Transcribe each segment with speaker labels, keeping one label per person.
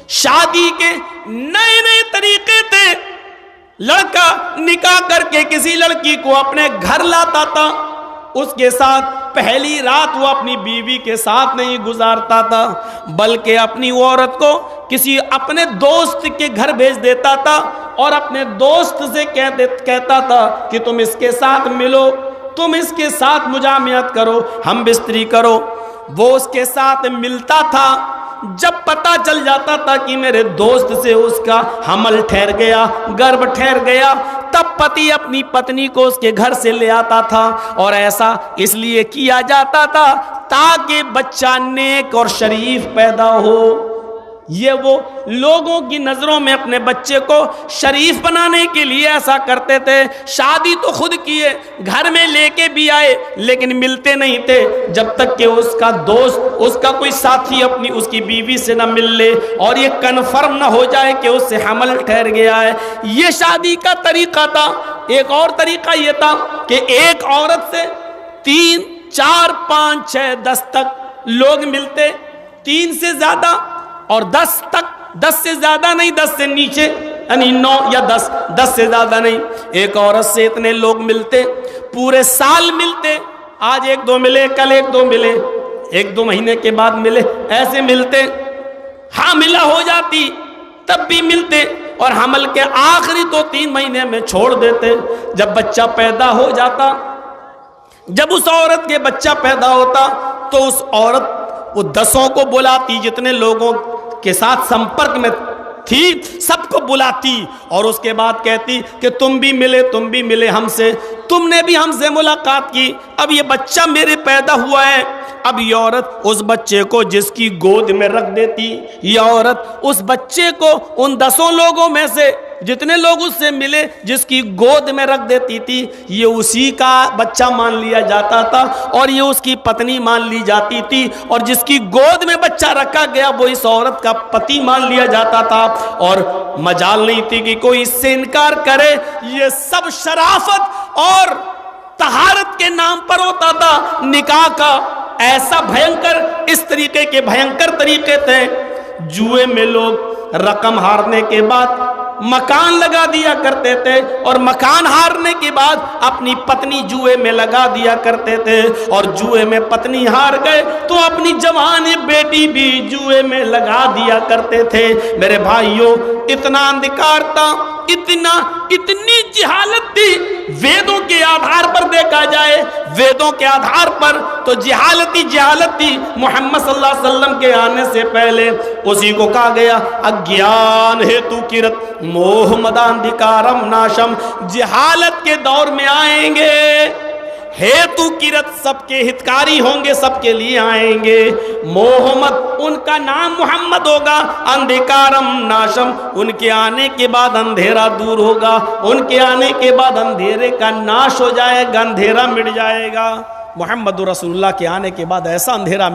Speaker 1: شادی کے نئے نئے طریقے تھے. لڑکا نکاح کر کے کسی لڑکی کو اپنے گھر لاتا تھا, اس کے ساتھ پہلی رات وہ اپنی بیوی کے ساتھ نہیں گزارتا تھا, بلکہ اپنی عورت کو کسی اپنے دوست کے گھر بھیج دیتا تھا اور اپنے دوست سے کہتا تھا کہ تم اس کے ساتھ ملو, تم اس کے ساتھ مجامعت کرو, ہم بستری کرو. وہ اس کے ساتھ ملتا تھا. جب پتہ چل جاتا تھا کہ میرے دوست سے اس کا حمل ٹھہر گیا, گربھ ٹھہر گیا, تب پتی اپنی پتنی کو اس کے گھر سے لے آتا تھا. اور ایسا اس لیے کیا جاتا تھا تاکہ بچہ نیک اور شریف پیدا ہو. یہ وہ لوگوں کی نظروں میں اپنے بچے کو شریف بنانے کے لیے ایسا کرتے تھے. شادی تو خود کیے, گھر میں لے کے بھی آئے, لیکن ملتے نہیں تھے جب تک کہ اس کا دوست, اس کا کوئی ساتھی اپنی اس کی بیوی سے نہ مل لے اور یہ کنفرم نہ ہو جائے کہ اس سے حمل ٹھہر گیا ہے. یہ شادی کا طریقہ تھا. ایک اور طریقہ یہ تھا کہ ایک عورت سے 3, 4, 5, 6, 10 تک لوگ ملتے, 3 سے زیادہ اور 10 تک, 10 سے زیادہ نہیں, 10 سے نیچے یعنی 9 یا 10, 10 سے زیادہ نہیں. ایک عورت سے اتنے لوگ ملتے, پورے سال ملتے. آج 1-2 ملے, کل 1-2 ملے, 1-2 مہینے کے بعد ملے, ایسے ملتے. حاملہ ہو جاتی تب بھی ملتے, اور حمل کے آخری 2-3 مہینے میں چھوڑ دیتے. جب بچہ پیدا ہو جاتا, جب اس عورت کے بچہ پیدا ہوتا تو اس عورت وہ 10 کو بلاتی, جتنے لوگوں کے ساتھ سمپرک میں تھی سب کو بلاتی, اور اس کے بعد کہتی کہ تم بھی ملے ہم سے, تم نے بھی ہم سے ملاقات کی, اب یہ بچہ میرے پیدا ہوا ہے. اب یہ عورت اس بچے کو جس کی گود میں رکھ دیتی, یہ عورت اس بچے کو ان 10 لوگوں میں سے جتنے لوگ اس سے ملے جس کی گود میں رکھ دیتی تھی, یہ اسی کا بچہ مان لیا جاتا تھا اور یہ اس کی پتنی مان لی جاتی تھی, اور جس کی گود میں بچہ رکھا گیا وہ اس عورت کا پتی مان لیا جاتا تھا, اور مجال نہیں تھی کہ کوئی اس سے انکار کرے. یہ سب شرافت اور طہارت کے نام پر ہوتا تھا. نکاح کا ایسا بھینکر, اس طریقے کے بھینکر طریقے تھے. جوئے میں لوگ رقم ہارنے کے بعد مکان لگا دیا کرتے تھے, اور مکان ہارنے کے بعد اپنی پتنی جوئے میں لگا دیا کرتے تھے, اور جوئے میں پتنی ہار گئے تو اپنی جوان بیٹی بھی جوئے میں لگا دیا کرتے تھے. میرے بھائیوں, اتنا اندھکار تھا, اتنی جہالت تھی. ویدوں کے آدھار پر دیکھا جائے, ویدوں کے آدھار پر تو جہالت تھی. محمد صلی اللہ علیہ وسلم کے آنے سے پہلے اسی کو کہا گیا اگیان ہیتو کرت موہ مداندھکارم ناشم. جہالت کے دور میں آئیں گے, ہیتو کرت سب کے ہتکاری ہوں گے, سب کے لیے آئیں گے. محمد ان کا نام محمد ہوگا, اندھکارم ناشم ان کے آنے کے بعد اندھیرا دور ہوگا, ان کے آنے کے بعد اندھیرے کا ناش ہو جائے گا, اندھیرا مٹ جائے گا. محمد رسول اللہ کے آنے کے بعد ایسا اندھیرا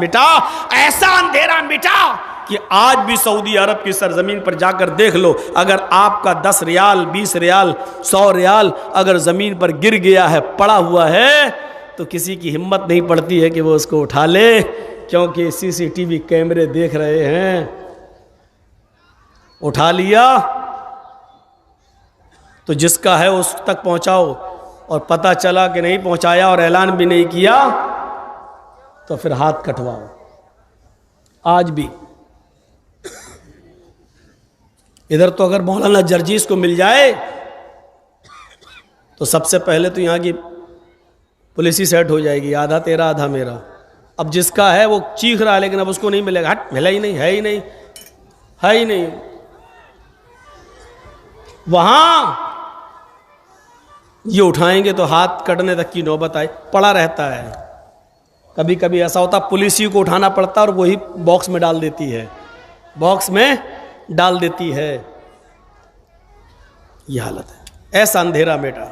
Speaker 1: مٹا کہ آج بھی سعودی عرب کی سرزمین پر جا کر دیکھ لو, اگر آپ کا 10 ریال 20 ریال 100 ریال اگر زمین پر گر گیا ہے, پڑا ہوا ہے, تو کسی کی ہمت نہیں پڑتی ہے کہ وہ اس کو اٹھا لے, کیونکہ CCTV کیمرے دیکھ رہے ہیں. اٹھا لیا تو جس کا ہے اس تک پہنچاؤ, اور پتہ چلا کہ نہیں پہنچایا اور اعلان بھی نہیں کیا تو پھر ہاتھ کٹواؤ. آج بھی ادھر تو اگر مولانا جرجیس کو مل جائے تو سب سے پہلے تو یہاں کی پولیس ہی سیٹ ہو جائے گی, آدھا تیرا آدھا میرا. اب جس کا ہے وہ چیخ رہا ہے, لیکن اب اس کو نہیں ملے گا, ہٹ ملا ہی نہیں, ہے ہی نہیں. وہاں یہ اٹھائیں گے تو ہاتھ کٹنے تک کی نوبت آئے, پڑا رہتا ہے. کبھی کبھی ایسا ہوتا پولیس کو اٹھانا پڑتا اور وہی باکس میں ڈال دیتی ہے. یہ حالت ہے, ایسا اندھیرا بیٹا.